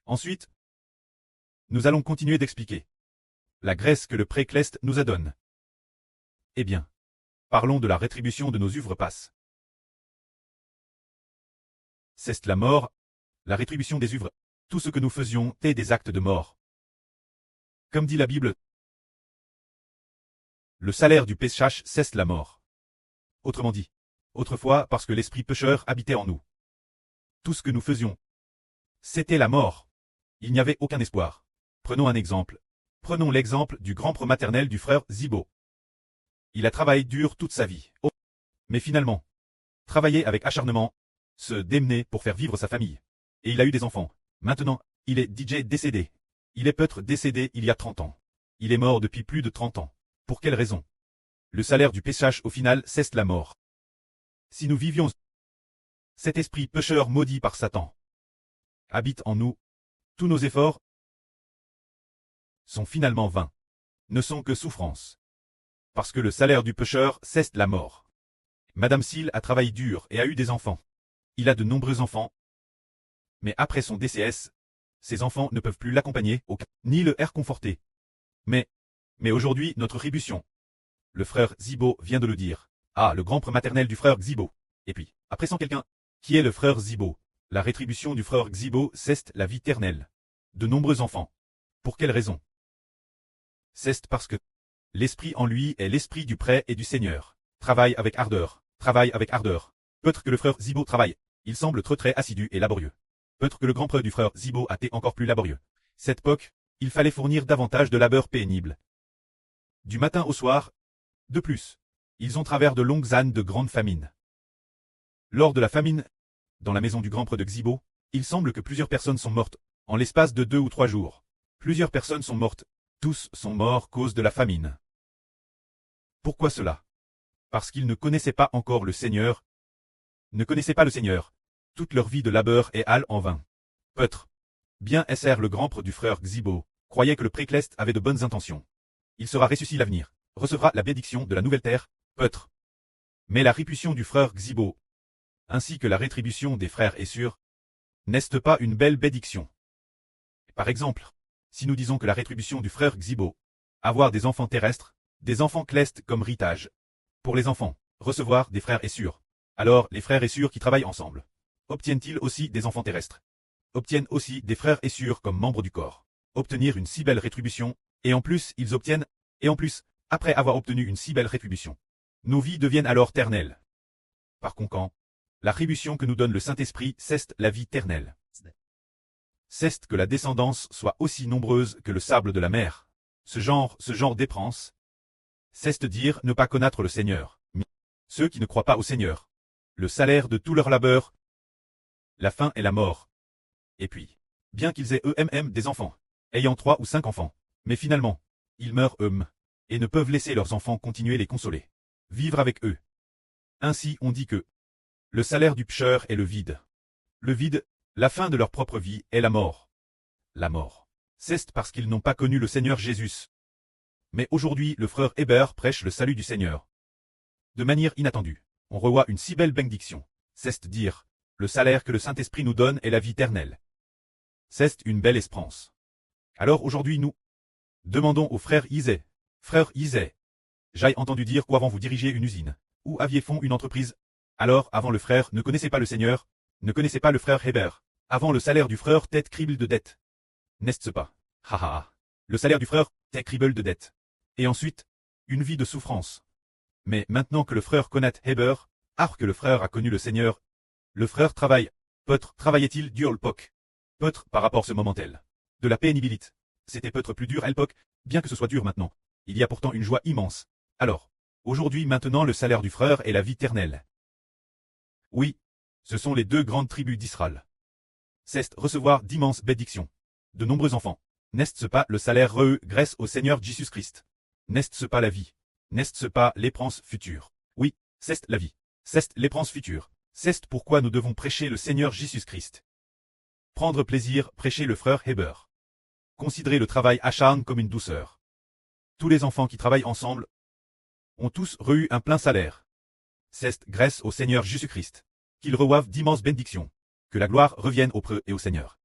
Ensuite, nous allons continuer d'expliquer la grâce que le Précleste nous a donne. Eh bien, parlons de la rétribution de nos œuvres passes. C'est la mort, la rétribution des œuvres. Tout ce que nous faisions est des actes de mort. Comme dit la Bible, le salaire du péchage, c'est la mort. Autrement dit, autrefois, parce que l'esprit pécheur habitait en nous, tout ce que nous faisions, c'était la mort. Il n'y avait aucun espoir. Prenons un exemple. Prenons l'exemple du grand-père maternel du frère Zibo. Il a travaillé dur toute sa vie. Oh. Mais finalement, travaillé avec acharnement, se démener pour faire vivre sa famille. Et il a eu des enfants. Maintenant, il est DJ décédé. Il est peut-être décédé il y a 30 ans. Il est mort depuis plus de 30 ans. Pour quelle raison? Le salaire du péchage au final, c'est la mort. Si nous vivions, cet esprit pécheur maudit par Satan habite en nous, tous nos efforts sont finalement vains, ne sont que souffrance. Parce que le salaire du pécheur, c'est la mort. Madame Seal a travaillé dur et a eu des enfants. Il a de nombreux enfants. Mais après son décès, ses enfants ne peuvent plus l'accompagner, ni le réconforter. Mais aujourd'hui, notre rétribution. Le frère Zibo vient de le dire. Ah, le grand-père maternel du frère Zibo. Et puis, après sans quelqu'un, qui est le frère Zibo? La rétribution du frère Zibo, c'est la vie éternelle. De nombreux enfants. Pour quelle raison? C'est parce que l'esprit en lui est l'esprit du prêt et du Seigneur. Travaille avec ardeur, travaille avec ardeur. Peut-être que le frère Zibo travaille. Il semble très assidu et laborieux. Peut-être que le grand-père du frère Zibo a été encore plus laborieux. Cette époque, il fallait fournir davantage de labeur pénible. Du matin au soir. De plus, ils ont travers de longues années de grande famine. Lors de la famine, dans la maison du grand-père de Zibo, il semble que plusieurs personnes sont mortes, en l'espace de 2 ou 3 jours. Plusieurs personnes sont mortes. Tous sont morts cause de la famine. Pourquoi cela? Parce qu'ils ne connaissaient pas encore le Seigneur. Ne connaissaient pas le Seigneur. Toute leur vie de labeur est hâle en vain. Peut-être. Bien SR le grand-père du frère Zibo croyait que le Précleste avait de bonnes intentions. Il sera ressuscité l'avenir, recevra la bénédiction de la nouvelle terre, peut-être. Mais la réputation du frère Zibo, ainsi que la rétribution des frères est sûre, n'est-ce pas une belle bénédiction? Par exemple, si nous disons que la rétribution du frère Zibo, avoir des enfants terrestres, des enfants clestes comme héritage, pour les enfants, recevoir des frères est sûr, alors les frères et sœurs qui travaillent ensemble, obtiennent-ils aussi des enfants terrestres? Obtiennent aussi des frères et sœurs comme membres du corps, obtenir une si belle rétribution, et en plus ils obtiennent, et en plus, après avoir obtenu une si belle rétribution, nos vies deviennent alors ternelles. Par conséquent, la rétribution que nous donne le Saint-Esprit, c'est la vie éternelle. C'est que la descendance soit aussi nombreuse que le sable de la mer. Ce genre d'éprance, c'est dire ne pas connaître le Seigneur. Ceux qui ne croient pas au Seigneur, le salaire de tout leur labeur, la faim et la mort. Et puis, bien qu'ils aient eux-mêmes des enfants, ayant 3 ou 5 enfants, mais finalement, ils meurent eux-mêmes, et ne peuvent laisser leurs enfants continuer les consoler, vivre avec eux. Ainsi on dit que le salaire du pécheur est le vide. Le vide, la fin de leur propre vie est la mort. La mort. C'est parce qu'ils n'ont pas connu le Seigneur Jésus. Mais aujourd'hui, le frère Hébert prêche le salut du Seigneur. De manière inattendue, on reçoit une si belle bénédiction. C'est dire, le salaire que le Saint-Esprit nous donne est la vie éternelle. C'est une belle espérance. Alors aujourd'hui nous demandons au frère Isais, frère Isais, j'ai entendu dire qu'avant vous dirigez une usine, ou aviez fond une entreprise. Alors avant le frère ne connaissait pas le Seigneur, ne connaissait pas le frère Hébert. Avant le salaire du frère tête crible de dette. N'est-ce pas? Ha ha ha. Le salaire du frère tête crible de dette. Et ensuite, une vie de souffrance. Mais maintenant que le frère connaît Hébert, alors que le frère a connu le Seigneur, le frère travaille. Peut-être travaillait-il dur l'époque. Peut-être par rapport à ce moment-là. De la pénibilité. C'était peut-être plus dur à l'époque, bien que ce soit dur maintenant. Il y a pourtant une joie immense. Alors, aujourd'hui maintenant le salaire du frère est la vie éternelle. Oui, ce sont les 2 grandes tribus d'Israël. C'est recevoir d'immenses bénédictions. De nombreux enfants. N'est-ce pas le salaire grâce au Seigneur Jésus-Christ? N'est-ce pas la vie? N'est-ce pas l'espérance future? Oui, c'est la vie. C'est l'espérance future. C'est pourquoi nous devons prêcher le Seigneur Jésus-Christ. Prendre plaisir, prêcher le frère Hébert. Considérer le travail acharné comme une douceur. Tous les enfants qui travaillent ensemble ont tous reçu un plein salaire. C'est grâce au Seigneur Jésus-Christ qu'ils reçoivent d'immenses bénédictions. Que la gloire revienne au preux et au Seigneur.